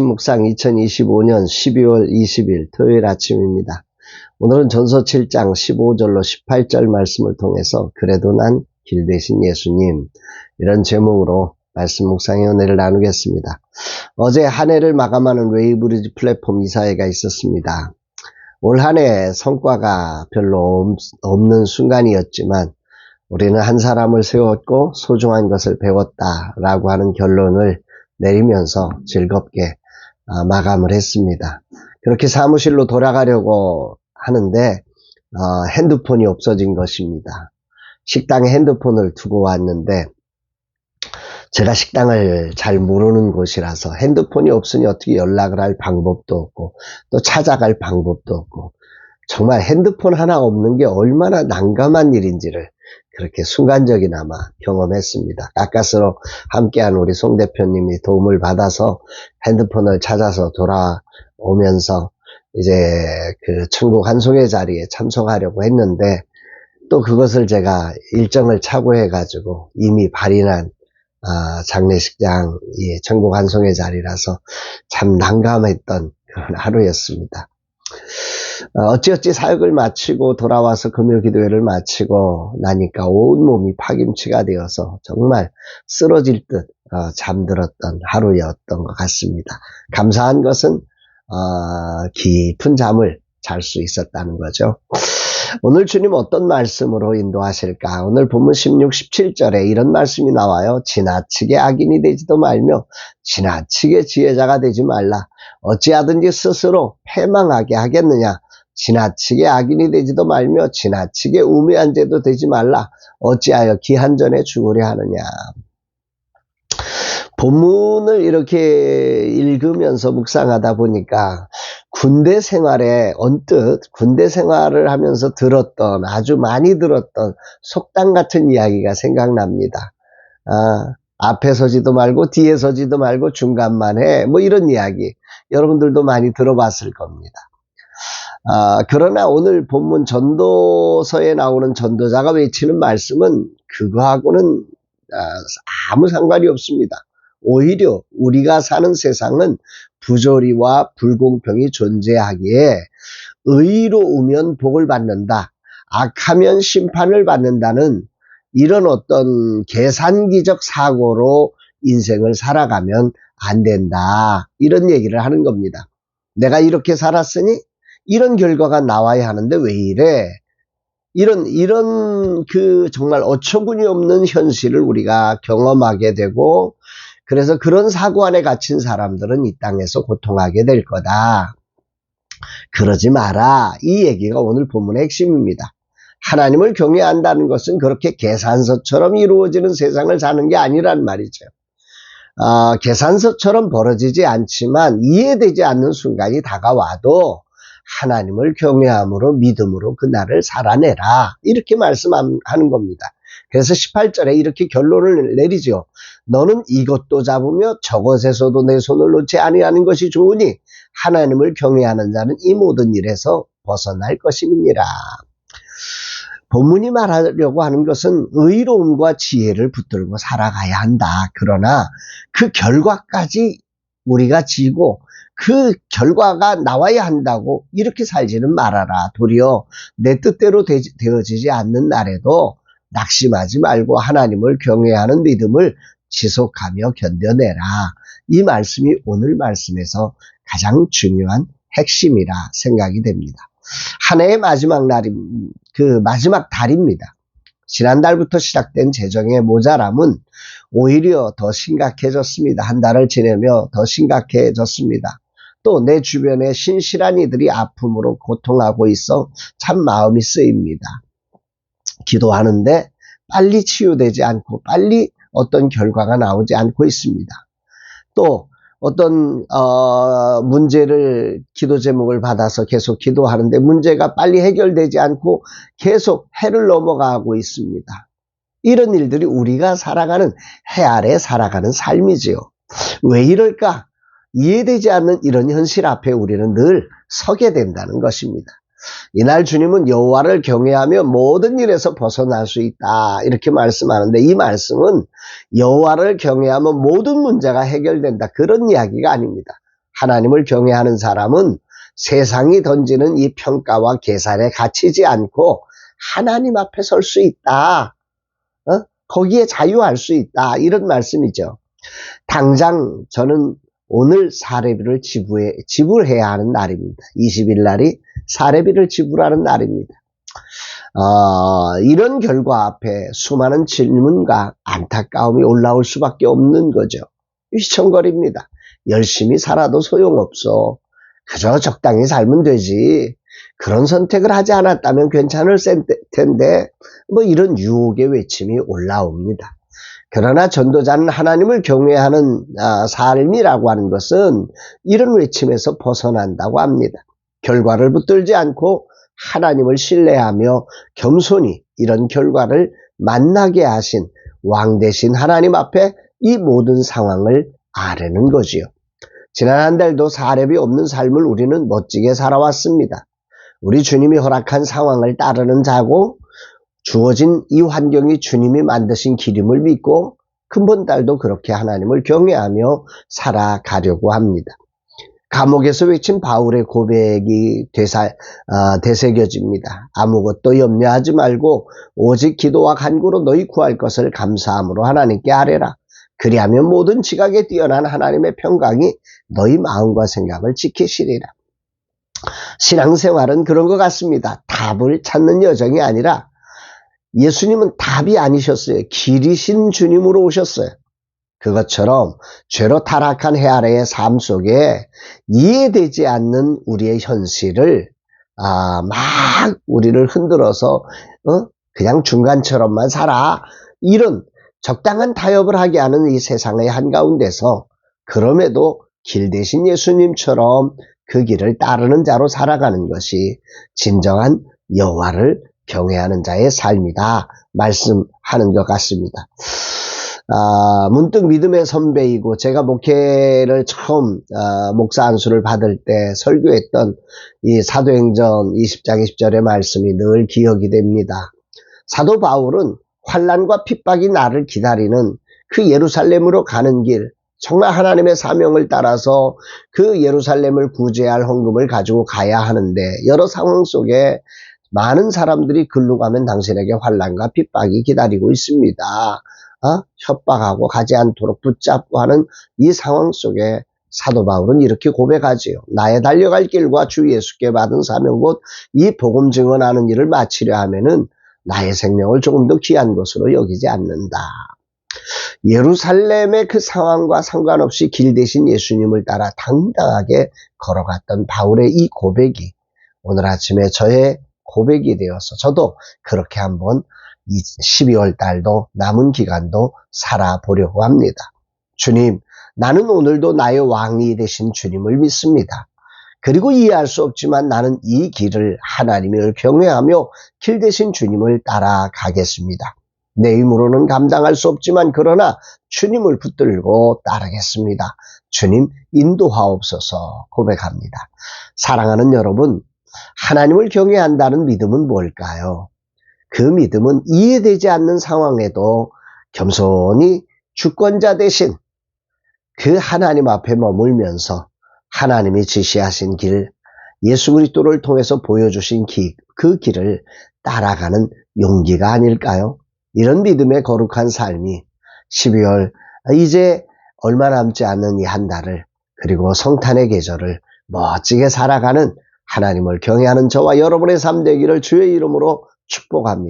묵상 2025년 12월 20일 토요일 아침입니다. 오늘은 전서 7장 15절로 18절 말씀을 통해서 그래도 난 길 대신 예수님, 이런 제목으로 말씀 묵상의 은혜를 나누겠습니다. 어제 한 해를 마감하는 웨이브리지 플랫폼 이사회가 있었습니다. 올 한 해 성과가 별로 없는 순간이었지만 우리는 한 사람을 세웠고 소중한 것을 배웠다라고 하는 결론을 내리면서 즐겁게 마감을 했습니다. 그렇게 사무실로 돌아가려고 하는데 핸드폰이 없어진 것입니다. 식당에 핸드폰을 두고 왔는데 제가 식당을 잘 모르는 곳이라서 핸드폰이 없으니 어떻게 연락을 할 방법도 없고 또 찾아갈 방법도 없고 정말 핸드폰 하나 없는 게 얼마나 난감한 일인지를 그렇게 순간적이나마 경험했습니다. 가까스로 함께한 우리 송 대표님이 도움을 받아서 핸드폰을 찾아서 돌아오면서 이제 그 천국 환송의 자리에 참석하려고 했는데 또 그것을 제가 일정을 착오해가지고 이미 발인한 장례식장 천국 환송의 자리라서 참 난감했던 그런 하루였습니다. 어찌어찌 사역을 마치고 돌아와서 금요 기도회를 마치고 나니까 온몸이 파김치가 되어서 정말 쓰러질 듯 잠들었던 하루였던 것 같습니다. 감사한 것은 깊은 잠을 잘 수 있었다는 거죠. 오늘 주님 어떤 말씀으로 인도하실까? 오늘 본문 16, 17절에 이런 말씀이 나와요. 지나치게 악인이 되지도 말며 지나치게 지혜자가 되지 말라. 어찌하든지 스스로 패망하게 하겠느냐. 지나치게 악인이 되지도 말며 지나치게 우매한 죄도 되지 말라. 어찌하여 기한전에 죽으려 하느냐. 본문을 이렇게 읽으면서 묵상하다 보니까 군대 생활에 언뜻 군대 생활을 하면서 들었던 아주 많이 들었던 속담 같은 이야기가 생각납니다. 앞에 서지도 말고 뒤에 서지도 말고 중간만 해, 뭐 이런 이야기 여러분들도 많이 들어봤을 겁니다. 그러나 오늘 본문 전도서에 나오는 전도자가 외치는 말씀은 그거하고는 아무 상관이 없습니다. 오히려 우리가 사는 세상은 부조리와 불공평이 존재하기에 의로우면 복을 받는다, 악하면 심판을 받는다는 이런 어떤 계산기적 사고로 인생을 살아가면 안 된다, 이런 얘기를 하는 겁니다. 내가 이렇게 살았으니 이런 결과가 나와야 하는데 왜 이래? 이런 그 정말 어처구니 없는 현실을 우리가 경험하게 되고, 그래서 그런 사고 안에 갇힌 사람들은 이 땅에서 고통하게 될 거다. 그러지 마라. 이 얘기가 오늘 본문의 핵심입니다. 하나님을 경외한다는 것은 그렇게 계산서처럼 이루어지는 세상을 사는 게 아니란 말이죠. 계산서처럼 벌어지지 않지만 이해되지 않는 순간이 다가와도 하나님을 경외함으로 믿음으로 그날을 살아내라, 이렇게 말씀하는 겁니다. 그래서 18절에 이렇게 결론을 내리죠. 너는 이것도 잡으며 저것에서도 내 손을 놓지 아니하는 것이 좋으니 하나님을 경외하는 자는 이 모든 일에서 벗어날 것임이니라. 본문이 말하려고 하는 것은 의로움과 지혜를 붙들고 살아가야 한다. 그러나 그 결과까지 우리가 지고 그 결과가 나와야 한다고 이렇게 살지는 말아라. 도리어 내 뜻대로 되어지지 않는 날에도 낙심하지 말고 하나님을 경외하는 믿음을 지속하며 견뎌내라. 이 말씀이 오늘 말씀에서 가장 중요한 핵심이라 생각이 됩니다. 한 해의 마지막 날이 그 마지막 달입니다. 지난달부터 시작된 재정의 모자람은 오히려 더 심각해졌습니다. 한 달을 지내며 더 심각해졌습니다. 또 내 주변에 신실한 이들이 아픔으로 고통하고 있어 참 마음이 쓰입니다. 기도하는데 빨리 치유되지 않고 빨리 어떤 결과가 나오지 않고 있습니다. 또 어떤 문제를 기도 제목을 받아서 계속 기도하는데 문제가 빨리 해결되지 않고 계속 해를 넘어가고 있습니다. 이런 일들이 우리가 살아가는 해 아래 살아가는 삶이지요. 왜 이럴까? 이해되지 않는 이런 현실 앞에 우리는 늘 서게 된다는 것입니다. 이날 주님은 여호와를 경외하며 모든 일에서 벗어날 수 있다, 이렇게 말씀하는데 이 말씀은 여호와를 경외하면 모든 문제가 해결된다, 그런 이야기가 아닙니다. 하나님을 경외하는 사람은 세상이 던지는 이 평가와 계산에 갇히지 않고 하나님 앞에 설 수 있다. 거기에 자유할 수 있다. 이런 말씀이죠. 당장 저는 오늘 사례비를 지불해야 하는 날입니다. 20일 날이 사례비를 지불하는 날입니다. 이런 결과 앞에 수많은 질문과 안타까움이 올라올 수밖에 없는 거죠. 휘청거립니다. 열심히 살아도 소용없어. 그저 적당히 살면 되지. 그런 선택을 하지 않았다면 괜찮을 텐데 뭐 이런 유혹의 외침이 올라옵니다. 그러나 전도자는 하나님을 경외하는 삶이라고 하는 것은 이런 외침에서 벗어난다고 합니다. 결과를 붙들지 않고 하나님을 신뢰하며 겸손히 이런 결과를 만나게 하신 왕 되신 하나님 앞에 이 모든 상황을 아뢰는 거지요. 지난 한 달도 사례비 없는 삶을 우리는 멋지게 살아왔습니다. 우리 주님이 허락한 상황을 따르는 자고 주어진 이 환경이 주님이 만드신 길임을 믿고 큰번달도 그렇게 하나님을 경외하며 살아가려고 합니다. 감옥에서 외친 바울의 고백이 되새겨집니다. 아무것도 염려하지 말고 오직 기도와 간구로 너희 구할 것을 감사함으로 하나님께 아뢰라. 그리하면 모든 지각에 뛰어난 하나님의 평강이 너희 마음과 생각을 지키시리라. 신앙생활은 그런 것 같습니다. 답을 찾는 여정이 아니라 예수님은 답이 아니셨어요. 길이신 주님으로 오셨어요. 그것처럼 죄로 타락한 해 아래의 삶 속에 이해되지 않는 우리의 현실을 막 우리를 흔들어서 그냥 중간처럼만 살아. 이런 적당한 타협을 하게 하는 이 세상의 한가운데서 그럼에도 길 대신 예수님처럼 그 길을 따르는 자로 살아가는 것이 진정한 여호와를 경외하는 자의 삶이다 말씀하는 것 같습니다. 문득 믿음의 선배이고 제가 목회를 처음 목사 안수를 받을 때 설교했던 이 사도행전 20장 20절의 말씀이 늘 기억이 됩니다. 사도 바울은 환난과 핍박이 나를 기다리는 그 예루살렘으로 가는 길, 정말 하나님의 사명을 따라서 그 예루살렘을 구제할 헌금을 가지고 가야 하는데 여러 상황 속에 많은 사람들이 글로 가면 당신에게 환난과 핍박이 기다리고 있습니다. 협박하고 가지 않도록 붙잡고 하는 이 상황 속에 사도 바울은 이렇게 고백하지요. 나의 달려갈 길과 주 예수께 받은 사명 곧 이 복음 증언하는 일을 마치려 하면은 나의 생명을 조금 더 귀한 것으로 여기지 않는다. 예루살렘의 그 상황과 상관없이 길 대신 예수님을 따라 당당하게 걸어갔던 바울의 이 고백이 오늘 아침에 저의 고백이 되어서 저도 그렇게 한번 이 12월 달도 남은 기간도 살아보려고 합니다. 주님, 나는 오늘도 나의 왕이 되신 주님을 믿습니다. 그리고 이해할 수 없지만 나는 이 길을 하나님을 경외하며 길 대신 주님을 따라가겠습니다. 내 힘으로는 감당할 수 없지만 그러나 주님을 붙들고 따르겠습니다. 주님 인도하옵소서 고백합니다. 사랑하는 여러분, 하나님을 경외한다는 믿음은 뭘까요? 그 믿음은 이해되지 않는 상황에도 겸손히 주권자 대신 그 하나님 앞에 머물면서 하나님이 지시하신 길, 예수 그리스도를 통해서 보여주신 그 길을 따라가는 용기가 아닐까요? 이런 믿음의 거룩한 삶이 12월 이제 얼마 남지 않는 이 한 달을 그리고 성탄의 계절을 멋지게 살아가는 하나님을 경외하는 저와 여러분의 삶 되기를 주의 이름으로 축복합니다.